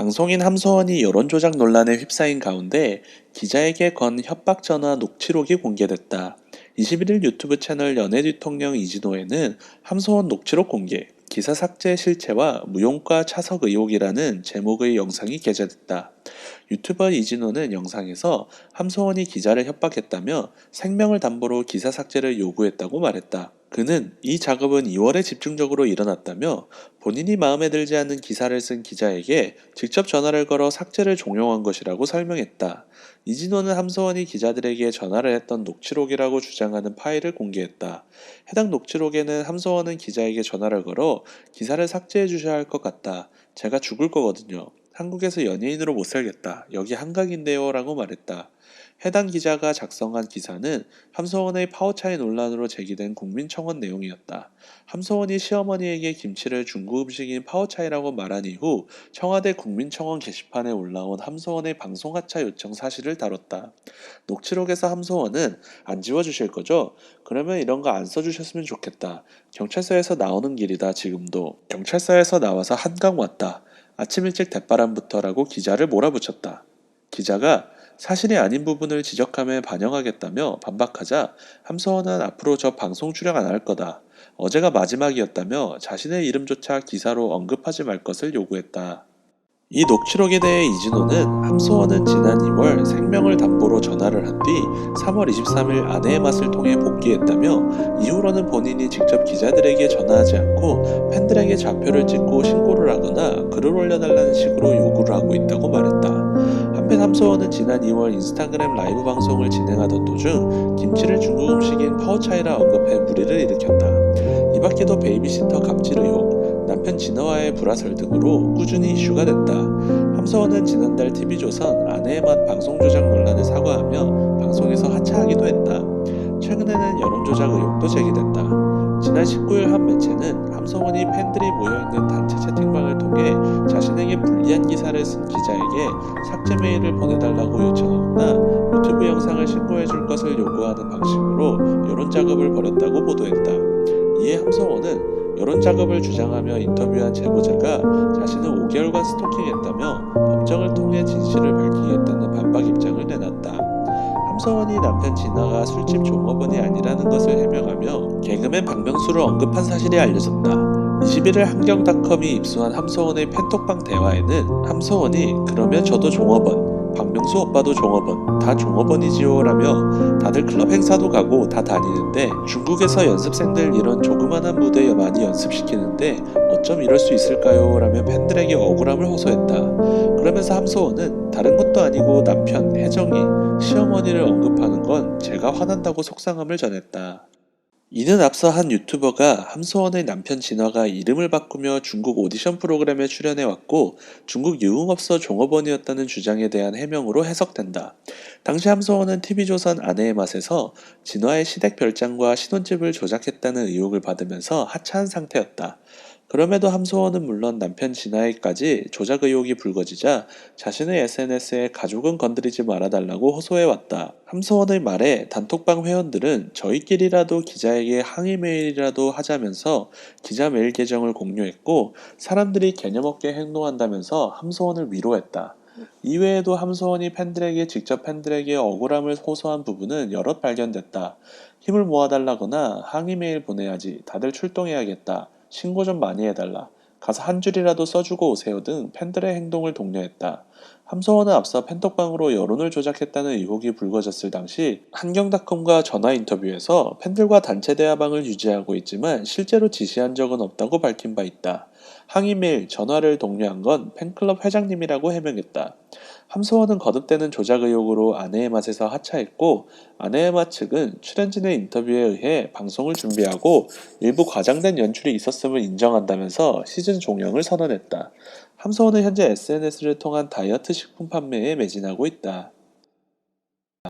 방송인 함소원이 여론조작 논란에 휩싸인 가운데 기자에게 건 협박 전화 녹취록이 공개됐다. 21일 유튜브 채널 연예뒤통령 이진호에는 함소원 녹취록 공개, 기사 삭제 실체와 무용과 차석 의혹이라는 제목의 영상이 게재됐다. 유튜버 이진호는 영상에서 함소원이 기자를 협박했다며 생명을 담보로 기사 삭제를 요구했다고 말했다. 그는 이 작업은 2월에 집중적으로 일어났다며 본인이 마음에 들지 않는 기사를 쓴 기자에게 직접 전화를 걸어 삭제를 종용한 것이라고 설명했다. 이진호는 함소원이 기자들에게 전화를 했던 녹취록이라고 주장하는 파일을 공개했다. 해당 녹취록에는 함소원은 기자에게 전화를 걸어 기사를 삭제해 주셔야 할 것 같다. 제가 죽을 거거든요. 한국에서 연예인으로 못 살겠다. 여기 한강인데요. 라고 말했다. 해당 기자가 작성한 기사는 함소원의 파워차이 논란으로 제기된 국민청원 내용이었다. 함소원이 시어머니에게 김치를 중국 음식인 파워차이라고 말한 이후 청와대 국민청원 게시판에 올라온 함소원의 방송 하차 요청 사실을 다뤘다. 녹취록에서 함소원은 안 지워주실 거죠? 그러면 이런 거 안 써주셨으면 좋겠다. 경찰서에서 나오는 길이다 지금도. 경찰서에서 나와서 한강 왔다. 아침 일찍 대바람부터라고 기자를 몰아붙였다. 기자가 사실이 아닌 부분을 지적함에 반영하겠다며 반박하자 함소원은 앞으로 저 방송 출연 안 할 거다. 어제가 마지막이었다며 자신의 이름조차 기사로 언급하지 말 것을 요구했다. 이 녹취록에 대해 이진호는 함소원은 지난 2월 생명을 담보로 전화를 한 뒤 3월 23일 아내의 맛을 통해 복귀했다며 이후로는 본인이 직접 기자들에게 전화하지 않고 팬들에게 좌표를 찍고 신고를 하거나 글을 올려달라는 식으로 요구를 하고 있다고 말했다. 한편 함소원은 지난 2월 인스타그램 라이브 방송을 진행하던 도중 김치를 중국 음식인 파오차이라 언급해 물의를 일으켰다. 이 밖에도 베이비시터 갑질 의혹, 남편 진화와의 불화설 등으로 꾸준히 이슈가 됐다. 함소원은 지난달 TV조선 아내의 맛 방송 조작 논란을 사과하며 방송에서 하차하기도 했다. 최근에는 여론조작 의혹도 제기됐다. 지난 19일 한 매체는 함소원이 팬들이 모여있는 단체 채팅방을 통해 자신에게 불리한 기사를 쓴 기자에게 삭제 메일을 보내달라고 요청하거나 유튜브 영상을 신고해줄 것을 요구하는 방식으로 여론작업을 벌였다고 보도했다. 이에 함소원은 여론작업을 주장하며 인터뷰한 제보자가 자신을 5개월간 스토킹했다며 법정을 통해 진실을 밝히겠다는 반박 입장을 내놨다. 함소원이 남편 진아가 술집 종업원이 아니라는 것을 해명하며 개그맨 박명수를 언급한 사실이 알려졌다. 21일 한경닷컴이 입수한 함소원의 팬톡방 대화에는 함소원이 그러면 저도 종업원, 박명수 오빠도 종업원, 다 종업원이지요 라며 다들 클럽 행사도 가고 다 다니는데 중국에서 연습생들 이런 조그만한 무대에 많이 연습시키는데 어쩜 이럴 수 있을까요? 라며 팬들에게 억울함을 호소했다. 그러면서 함소원은 다른 것도 아니고 남편, 혜정이, 시어머니를 언급하는 건 제가 화난다고 속상함을 전했다. 이는 앞서 한 유튜버가 함소원의 남편 진화가 이름을 바꾸며 중국 오디션 프로그램에 출연해왔고 중국 유흥업소 종업원이었다는 주장에 대한 해명으로 해석된다. 당시 함소원은 TV조선 아내의 맛에서 진화의 시댁 별장과 신혼집을 조작했다는 의혹을 받으면서 하차한 상태였다. 그럼에도 함소원은 물론 남편 진아에까지 조작 의혹이 불거지자 자신의 SNS에 가족은 건드리지 말아달라고 호소해왔다. 함소원의 말에 단톡방 회원들은 저희끼리라도 기자에게 항의 메일이라도 하자면서 기자 메일 계정을 공유했고 사람들이 개념 없게 행동한다면서 함소원을 위로했다. 이외에도 함소원이 팬들에게 직접 팬들에게 억울함을 호소한 부분은 여럿 발견됐다. 힘을 모아달라거나 항의 메일 보내야지, 다들 출동해야겠다, 신고 좀 많이 해달라, 가서 한 줄이라도 써주고 오세요 등 팬들의 행동을 독려했다. 함소원은 앞서 팬톡방으로 여론을 조작했다는 의혹이 불거졌을 당시 한경닷컴과 전화 인터뷰에서 팬들과 단체 대화방을 유지하고 있지만 실제로 지시한 적은 없다고 밝힌 바 있다. 항의 메일, 전화를 독려한 건 팬클럽 회장님이라고 해명했다. 함소원은 거듭되는 조작 의혹으로 아내의 맛에서 하차했고 아내의 맛 측은 출연진의 인터뷰에 의해 방송을 준비하고 일부 과장된 연출이 있었음을 인정한다면서 시즌 종영을 선언했다. 함소원은 현재 SNS를 통한 다이어트 식품 판매에 매진하고 있다.